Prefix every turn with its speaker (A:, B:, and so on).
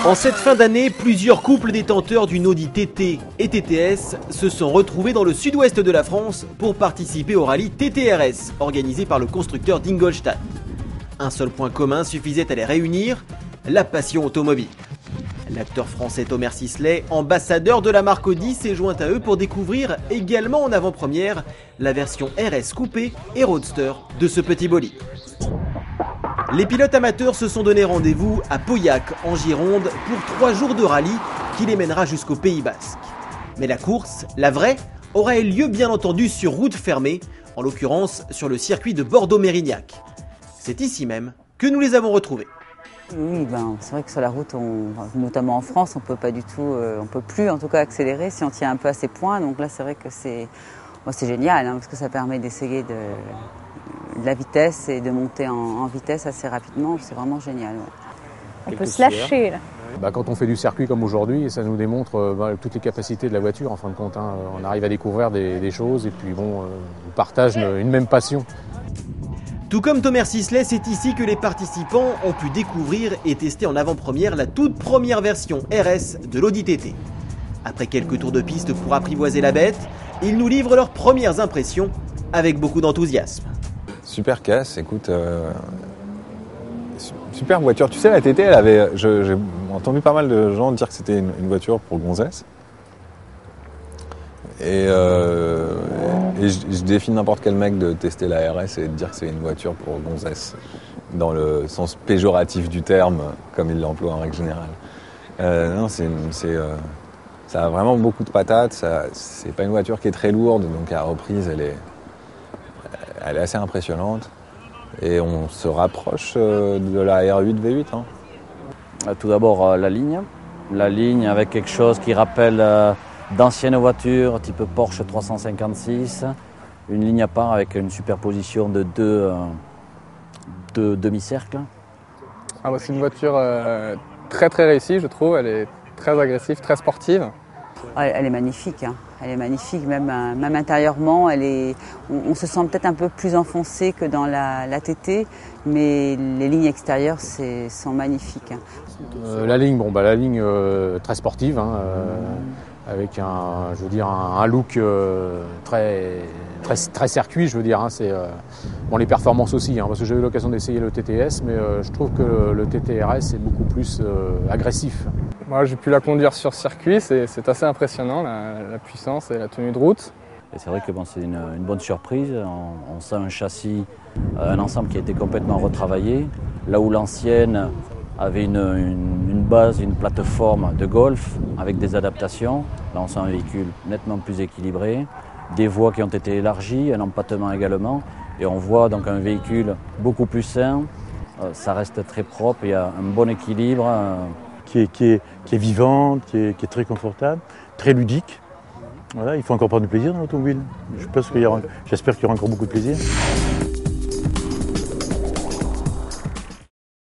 A: En cette fin d'année, plusieurs couples détenteurs d'une Audi TT et TTS se sont retrouvés dans le sud-ouest de la France pour participer au rallye TTRS organisé par le constructeur d'Ingolstadt. Un seul point commun suffisait à les réunir, la passion automobile. L'acteur français Thomas Sisley, ambassadeur de la marque Audi, s'est joint à eux pour découvrir également en avant-première la version RS coupé et roadster de ce petit bolide. Les pilotes amateurs se sont donné rendez-vous à Pauillac, en Gironde, pour 3 jours de rallye qui les mènera jusqu'au Pays Basque. Mais la course, la vraie, aura eu lieu bien entendu sur route fermée, en l'occurrence sur le circuit de Bordeaux-Mérignac. C'est ici même que nous les avons retrouvés.
B: Oui, c'est vrai que sur la route, notamment en France, on peut plus en tout cas accélérer si on tient un peu à ses points. Donc là, c'est vrai que c'est génial parce que ça permet d'essayer de la vitesse et de monter en vitesse assez rapidement. C'est vraiment génial. Ouais.
C: On peut se lâcher là.
D: Quand on fait du circuit comme aujourd'hui, ça nous démontre toutes les capacités de la voiture en fin de compte. On arrive à découvrir des choses et puis on partage une même passion.
A: Tout comme Thomas Sisley, c'est ici que les participants ont pu découvrir et tester en avant-première la toute première version RS de l'Audi TT. Après quelques tours de piste pour apprivoiser la bête, ils nous livrent leurs premières impressions avec beaucoup d'enthousiasme.
E: Super caisse, écoute, super voiture. Tu sais, la TT, j'ai entendu pas mal de gens dire que c'était une voiture pour gonzesse. Et je défie n'importe quel mec de tester la RS et de dire que c'est une voiture pour gonzesse, dans le sens péjoratif du terme, comme il l'emploie en règle générale. Non, ça a vraiment beaucoup de patates. C'est pas une voiture qui est très lourde, donc à reprise, elle est assez impressionnante. Et on se rapproche de la R8 V8.
F: Tout d'abord, la ligne avec quelque chose qui rappelle d'anciennes voitures, type Porsche 356. Une ligne à part avec une superposition de deux demi-cercles.
G: C'est une voiture très très réussie, je trouve. Elle est très agressive, très sportive.
B: Elle est magnifique. Elle est magnifique, même intérieurement. On se sent peut-être un peu plus enfoncé que dans la TT, mais les lignes extérieures sont magnifiques.
D: La ligne, très sportive, avec un look très circuit, je veux dire. Les performances aussi, parce que j'ai eu l'occasion d'essayer le TTS, mais je trouve que le TTRS est beaucoup plus agressif.
G: Moi, j'ai pu la conduire sur circuit, c'est assez impressionnant, la puissance et la tenue de route.
F: Et c'est vrai que c'est une bonne surprise. On sent un châssis, un ensemble qui a été complètement retravaillé. Là où l'ancienne avait une base, une plateforme de golf avec des adaptations. Là, on sent un véhicule nettement plus équilibré, des voies qui ont été élargies, un empattement également. Et on voit donc un véhicule beaucoup plus sain. Ça reste très propre, il y a un bon équilibre.
H: Qui est vivante, qui est très confortable, très ludique. Voilà, il faut encore prendre du plaisir dans l'automobile. J'espère qu'il y aura encore beaucoup de plaisir.